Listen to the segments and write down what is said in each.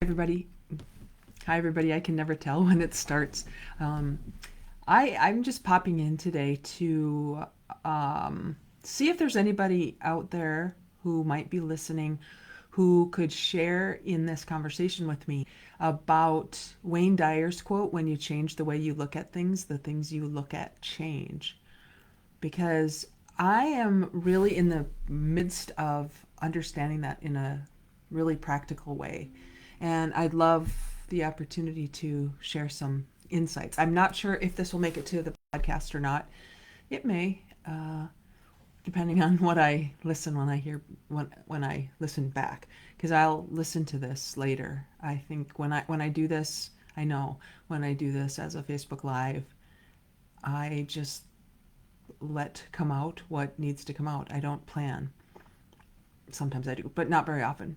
Everybody. Hi, everybody. I can never tell when it starts. Um, I'm just popping in today to see if there's anybody out there who might be listening who could share in this conversation with me about Wayne Dyer's quote, when you change the way you look at things, the things you look at change. Because I am really in the midst of understanding that in a really practical way. And I'd love the opportunity to share some insights. I'm not sure if this will make it to the podcast or not. It may, depending on what I listen when I listen back, because I'll listen to this later. I think when I do this, I know when I do this as a Facebook Live, I just let come out what needs to come out. I don't plan. Sometimes I do, but not very often.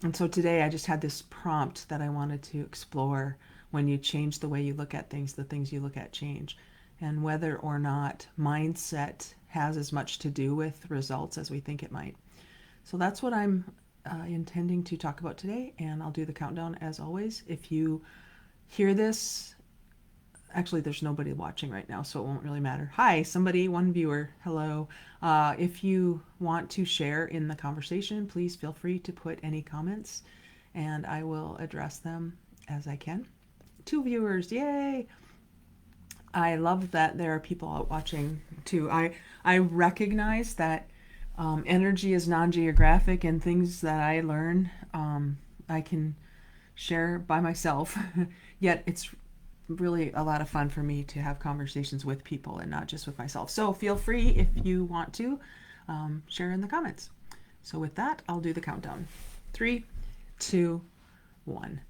And so today I just had this prompt that I wanted to explore. When you change the way you look at things, the things you look at change. And whether or not mindset has as much to do with results as we think it might. So that's what I'm intending to talk about today. And I'll do the countdown as always. If you hear this, actually, there's nobody watching right now, so it won't really matter. Hi, somebody, one viewer. Hello. If you want to share in the conversation, please feel free to put any comments, and I will address them as I can. 2 viewers, yay! I love that there are people out watching too. I recognize that energy is non-geographic, and things that I learn I can share by myself. Yet it's really a lot of fun for me to have conversations with people and not just with myself. So feel free, if you want to, share in the comments. So with that, I'll do the countdown. 3, 2, 1.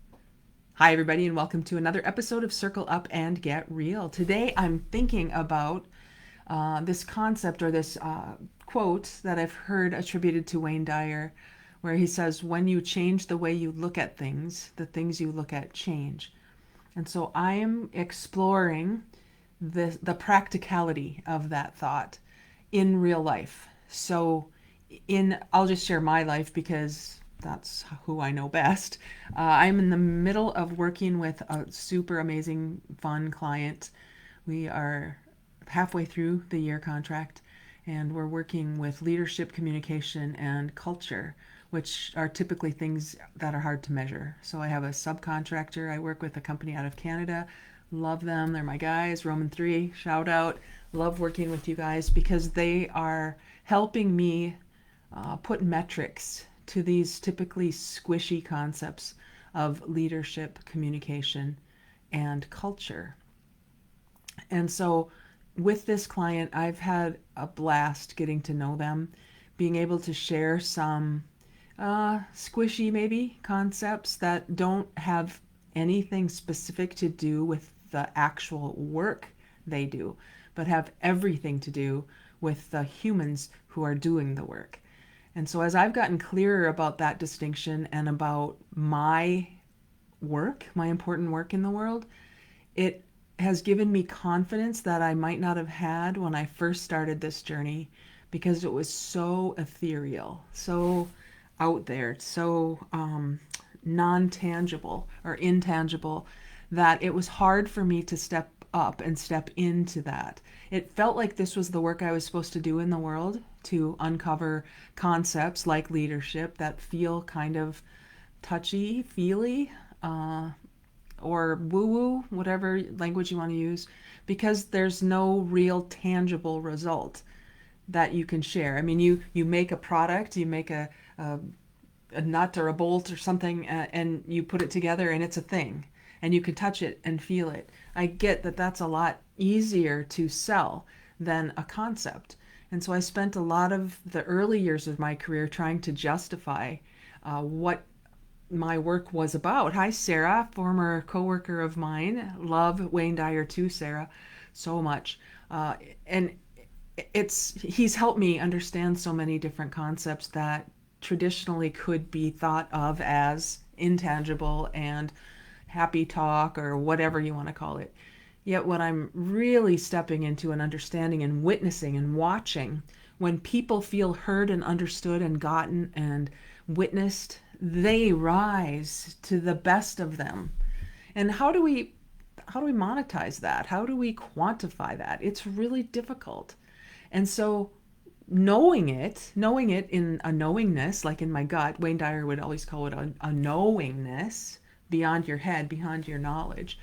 Hi, everybody, and welcome to another episode of Circle Up and Get Real. Today, I'm thinking about this concept, or this quote that I've heard attributed to Wayne Dyer, where he says, when you change the way you look at things, the things you look at change. And so I am exploring the practicality of that thought in real life. So I'll just share my life because that's who I know best. I'm in the middle of working with a super amazing, fun client. We are halfway through the year contract, and we're working with leadership, communication, and culture, which are typically things that are hard to measure. So I have a subcontractor. I work with a company out of Canada. Love them. They're my guys. Roman 3, shout out. Love working with you guys because they are helping me put metrics to these typically squishy concepts of leadership, communication, and culture. And so with this client, I've had a blast getting to know them, being able to share some squishy maybe concepts that don't have anything specific to do with the actual work they do, but have everything to do with the humans who are doing the work. And so as I've gotten clearer about that distinction and about my work, my important work in the world, it has given me confidence that I might not have had when I first started this journey, because it was so ethereal, so out there, so non-tangible or intangible, that it was hard for me to step up and step into that. It felt like this was the work I was supposed to do in the world, to uncover concepts like leadership that feel kind of touchy feely, or woo-woo, whatever language you want to use, because there's no real tangible result that you can share. I mean, you make a product, you make a nut or a bolt or something, and you put it together and it's a thing, and you can touch it and feel it. I get that that's a lot easier to sell than a concept. And so I spent a lot of the early years of my career trying to justify what my work was about. Hi, Sarah, former coworker of mine. Love Wayne Dyer too, Sarah, so much. And he's helped me understand so many different concepts that traditionally could be thought of as intangible and happy talk or whatever you want to call it. Yet what I'm really stepping into and understanding and witnessing and watching, when people feel heard and understood and gotten and witnessed they rise to the best of them. And how do we monetize that? How do we quantify that? It's really difficult. And so knowing it in a knowingness, like in my gut, Wayne Dyer would always call it a knowingness beyond your head, beyond your knowledge.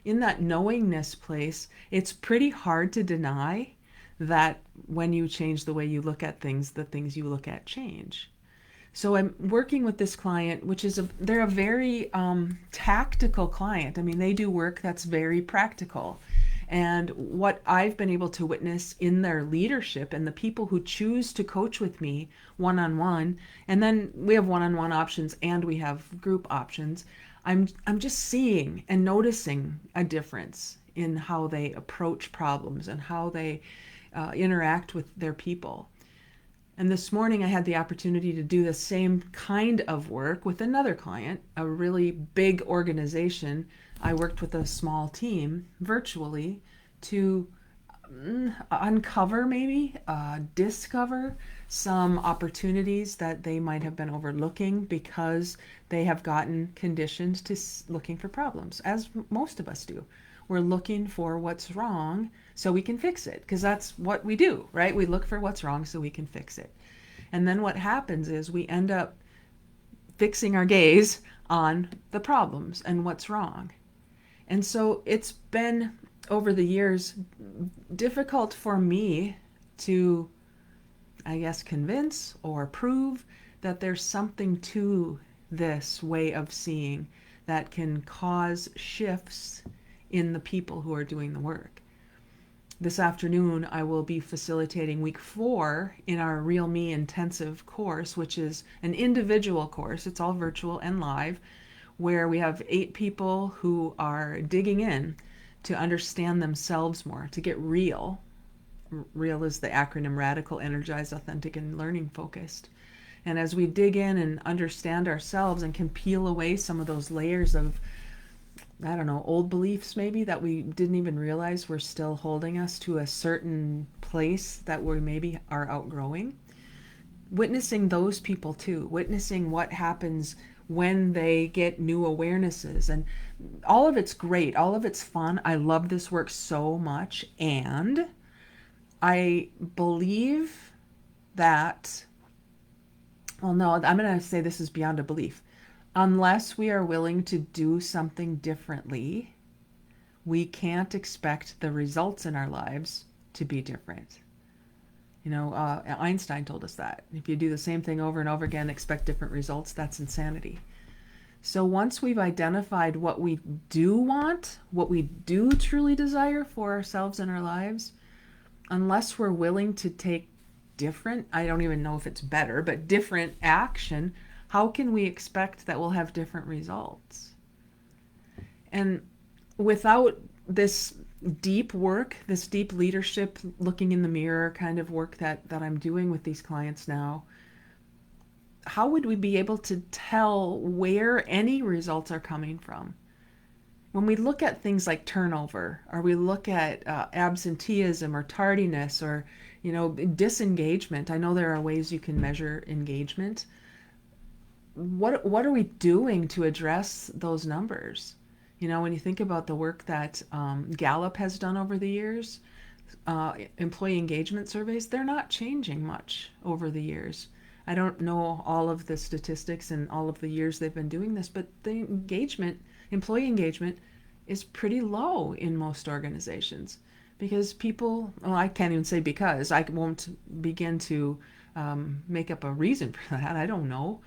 In that knowingness place, it's pretty hard to deny that when you change the way you look at things, the things you look at change. So I'm working with this client, which is they're a very tactical client. I mean, they do work that's very practical. And what I've been able to witness in their leadership and the people who choose to coach with me one-on-one, and then we have one-on-one options and we have group options. I'm just seeing and noticing a difference in how they approach problems and how they interact with their people. And this morning I had the opportunity to do the same kind of work with another client, a really big organization. I worked with a small team virtually to uncover, maybe discover some opportunities that they might have been overlooking because they have gotten conditioned to looking for problems, as most of us do. We're looking for what's wrong so we can fix it, because that's what we do, right? We look for what's wrong so we can fix it. And then what happens is we end up fixing our gaze on the problems and what's wrong. And so it's been, over the years, difficult for me to, I guess, convince or prove that there's something to this way of seeing that can cause shifts in the people who are doing the work. This afternoon, I will be facilitating week 4 in our Real Me intensive course, which is an individual course. It's all virtual and live, where we have 8 people who are digging in to understand themselves more, to get real. REAL is the acronym: Radical, Energized, Authentic, and Learning Focused. And as we dig in and understand ourselves and can peel away some of those layers of, I don't know, old beliefs maybe that we didn't even realize were still holding us to a certain place that we maybe are outgrowing. Witnessing those people too, witnessing what happens when they get new awarenesses. And all of it's great, all of it's fun. I love this work so much. And I believe that, well, no, I'm going to say this is beyond a belief. Unless we are willing to do something differently, we can't expect the results in our lives to be different. You know, Einstein told us that. If you do the same thing over and over again, expect different results, that's insanity. So once we've identified what we do want, what we do truly desire for ourselves and our lives, unless we're willing to take different, I don't even know if it's better, but different action, how can we expect that we'll have different results? And without this deep work, this deep leadership, looking in the mirror kind of work that I'm doing with these clients now, how would we be able to tell where any results are coming from? When we look at things like turnover, or we look at absenteeism or tardiness, or disengagement, I know there are ways you can measure engagement. What are we doing to address those numbers? When you think about the work that Gallup has done over the years, employee engagement surveys, they're not changing much over the years. I don't know all of the statistics and all of the years they've been doing this, but the employee engagement is pretty low in most organizations because people, well, I can't even say because, I won't begin to make up a reason for that. I don't know.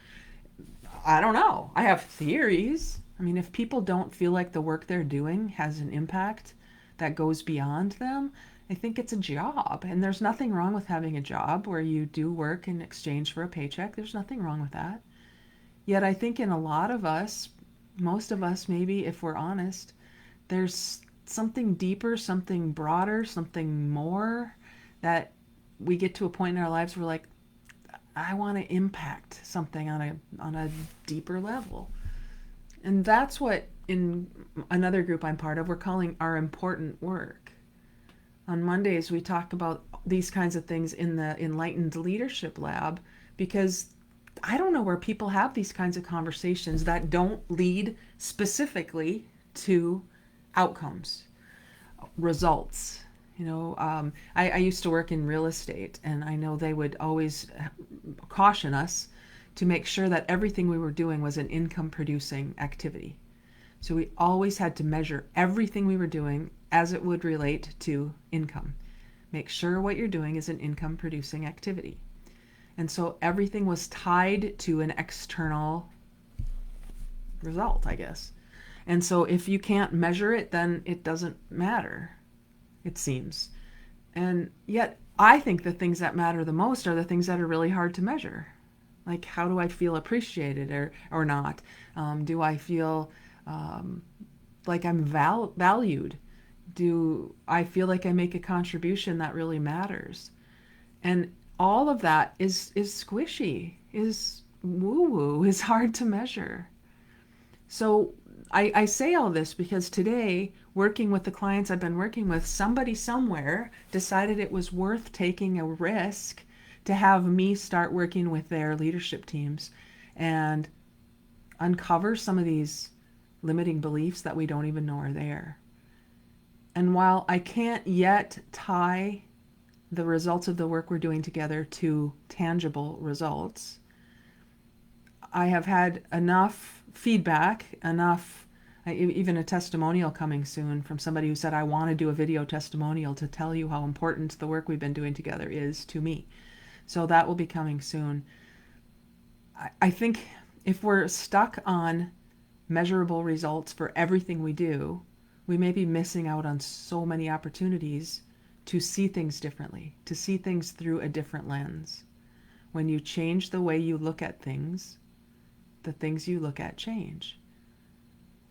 I have theories. I mean, if people don't feel like the work they're doing has an impact that goes beyond them, I think it's a job. And there's nothing wrong with having a job where you do work in exchange for a paycheck. There's nothing wrong with that. Yet I think in a lot of us, most of us maybe, if we're honest, there's something deeper, something broader, something more that we get to a point in our lives where we're like, I want to impact something on a deeper level. And that's what, in another group I'm part of, we're calling our important work. On Mondays, we talk about these kinds of things in the Enlightened Leadership Lab because I don't know where people have these kinds of conversations that don't lead specifically to outcomes, results. I used to work in real estate, and I know they would always caution us to make sure that everything we were doing was an income producing activity. So we always had to measure everything we were doing as it would relate to income. Make sure what you're doing is an income producing activity. And so everything was tied to an external result, I guess. And so if you can't measure it, then it doesn't matter, it seems. And yet, I think the things that matter the most are the things that are really hard to measure. Like, how do I feel appreciated or not? Do I feel like I'm valued? Do I feel like I make a contribution that really matters? And all of that is squishy, is woo-woo, is hard to measure. So I say all this because today, working with the clients I've been working with, somebody somewhere decided it was worth taking a risk to have me start working with their leadership teams and uncover some of these limiting beliefs that we don't even know are there. And while I can't yet tie the results of the work we're doing together to tangible results, I have had enough feedback, even a testimonial coming soon from somebody who said, I want to do a video testimonial to tell you how important the work we've been doing together is to me. So that will be coming soon. I think if we're stuck on measurable results for everything we do, we may be missing out on so many opportunities to see things differently, to see things through a different lens. When you change the way you look at things, the things you look at change.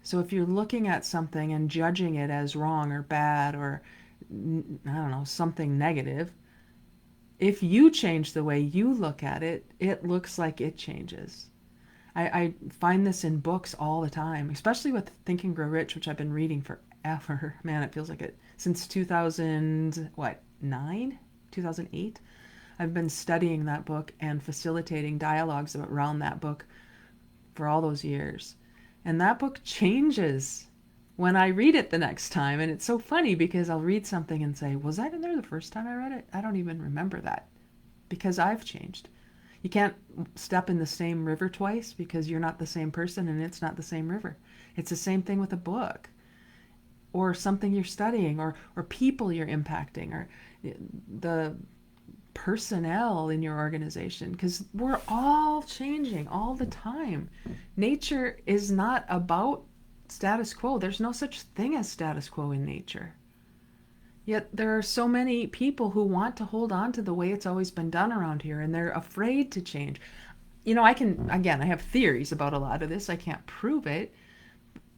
So if you're looking at something and judging it as wrong or bad or, I don't know, something negative, if you change the way you look at it, it looks like it changes. I find this in books all the time, especially with Think and Grow Rich, which I've been reading forever. Man, it feels like it. Since 2008? I've been studying that book and facilitating dialogues around that book for all those years. And that book changes when I read it the next time. And it's so funny because I'll read something and say, was that in there the first time I read it? I don't even remember that because I've changed. You can't step in the same river twice because you're not the same person and it's not the same river. It's the same thing with a book or something you're studying or people you're impacting or the personnel in your organization, because we're all changing all the time. Nature is not about status quo. There's no such thing as status quo in nature. Yet there are so many people who want to hold on to the way it's always been done around here, and they're afraid to change. I have theories about a lot of this. I can't prove it.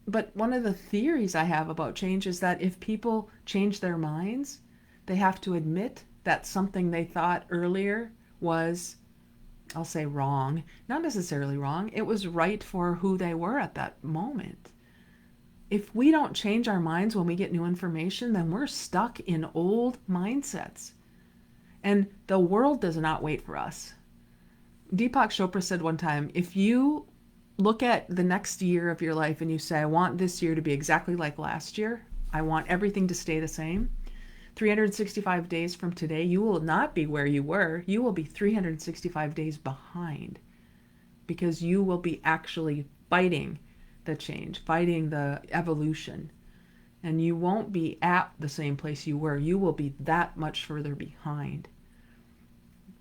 But one of the theories I have about change is that if people change their minds, they have to admit that something they thought earlier was, I'll say wrong, not necessarily wrong. It was right for who they were at that moment. If we don't change our minds when we get new information, then we're stuck in old mindsets. And the world does not wait for us. Deepak Chopra said one time, if you look at the next year of your life and you say, I want this year to be exactly like last year, I want everything to stay the same, 365 days from today, you will not be where you were. You will be 365 days behind because you will be actually fighting the change, fighting the evolution. And you won't be at the same place you were. You will be that much further behind.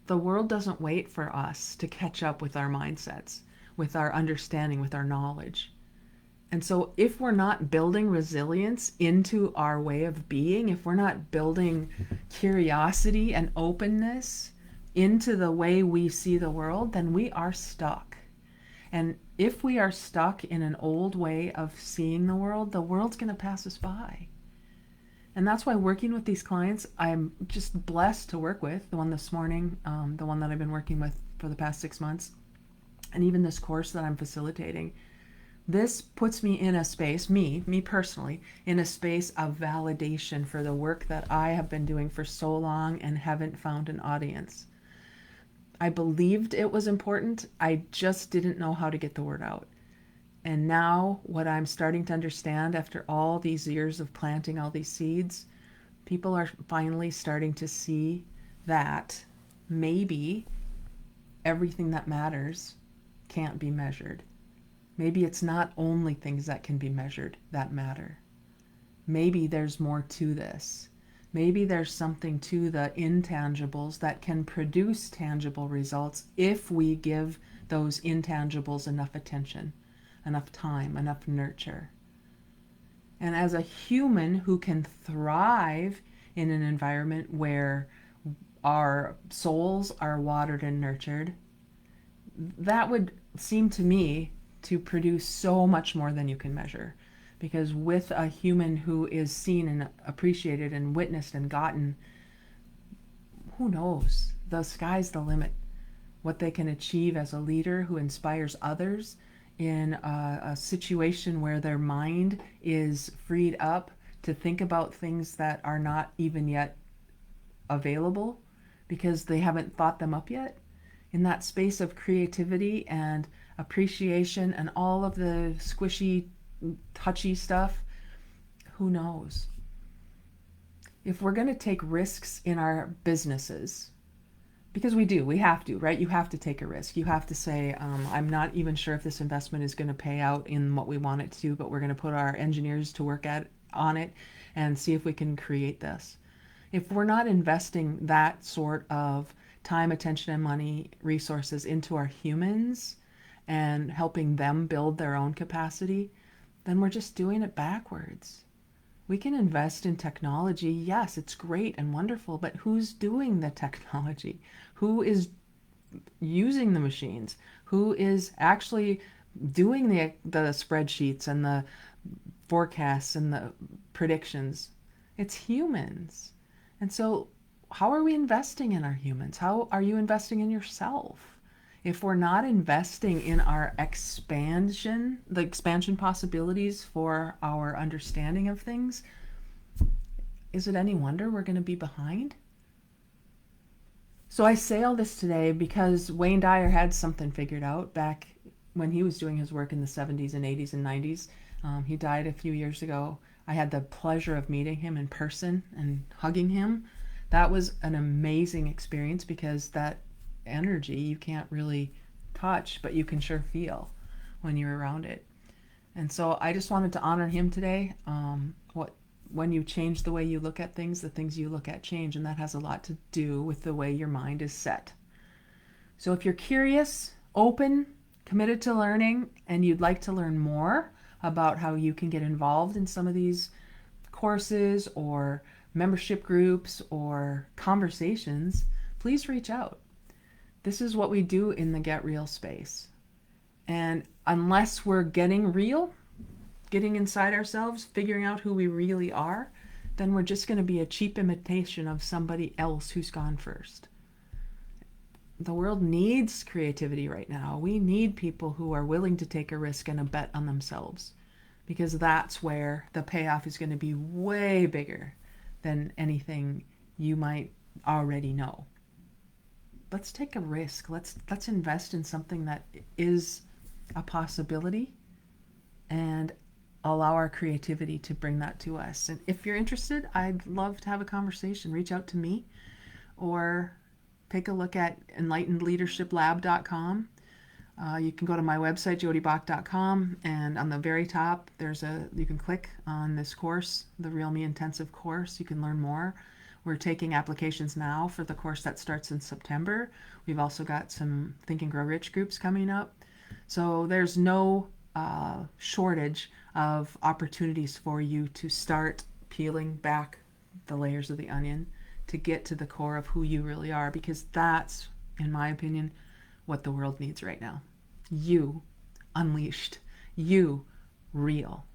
The world doesn't wait for us to catch up with our mindsets, with our understanding, with our knowledge. And so if we're not building resilience into our way of being, if we're not building curiosity and openness into the way we see the world, then we are stuck. And if we are stuck in an old way of seeing the world's going to pass us by. And that's why working with these clients, I'm just blessed to work with. The one this morning, the one that I've been working with for the past 6 months, and even this course that I'm facilitating. This puts me in a space, me personally, in a space of validation for the work that I have been doing for so long and haven't found an audience. I believed it was important. I just didn't know how to get the word out. And now, what I'm starting to understand after all these years of planting all these seeds, people are finally starting to see that maybe everything that matters can't be measured. Maybe it's not only things that can be measured that matter. Maybe there's more to this. Maybe there's something to the intangibles that can produce tangible results if we give those intangibles enough attention, enough time, enough nurture. And as a human who can thrive in an environment where our souls are watered and nurtured, that would seem to me to produce so much more than you can measure. Because with a human who is seen and appreciated and witnessed and gotten, who knows? The sky's the limit. What they can achieve as a leader who inspires others in a situation where their mind is freed up to think about things that are not even yet available because they haven't thought them up yet. In that space of creativity and appreciation and all of the squishy, touchy stuff, who knows? If we're going to take risks in our businesses, because we have to, right? You have to take a risk. You have to say, I'm not even sure if this investment is going to pay out in what we want it to, but we're going to put our engineers to work on it and see if we can create this. If we're not investing that sort of time, attention, and money, resources into our humans and helping them build their own capacity, then we're just doing it backwards. We can invest in technology. Yes, it's great and wonderful, but who's doing the technology? Who is using the machines? Who is actually doing the spreadsheets and the forecasts and the predictions? It's humans. And so how are we investing in our humans? How are you investing in yourself? If we're not investing in our expansion, the expansion possibilities for our understanding of things, is it any wonder we're going to be behind? So I say all this today because Wayne Dyer had something figured out back when he was doing his work in the 70s and 80s and 90s. He died a few years ago. I had the pleasure of meeting him in person and hugging him. That was an amazing experience because that energy you can't really touch, but you can sure feel when you're around it. And so I just wanted to honor him today. When you change the way you look at things, the things you look at change, and that has a lot to do with the way your mind is set. So if you're curious, open, committed to learning, and you'd like to learn more about how you can get involved in some of these courses or membership groups or conversations, please reach out. This is what we do in the Get Real space. And unless we're getting real, getting inside ourselves, figuring out who we really are, then we're just going to be a cheap imitation of somebody else who's gone first. The world needs creativity right now. We need people who are willing to take a risk and a bet on themselves, because that's where the payoff is going to be way bigger than anything you might already know. Let's take a risk. Let's invest in something that is a possibility and allow our creativity to bring that to us. And if you're interested, I'd love to have a conversation. Reach out to me or take a look at enlightenedleadershiplab.com. You can go to my website, jodeebach.com, and on the very top, you can click on this course, the Real Me Intensive course. You can learn more. We're taking applications now for the course that starts in September. We've also got some Think and Grow Rich groups coming up. So there's no shortage of opportunities for you to start peeling back the layers of the onion to get to the core of who you really are, because that's, in my opinion, what the world needs right now. You unleashed. You real.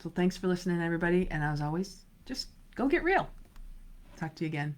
So thanks for listening, everybody. And as always, just go get real. Talk to you again.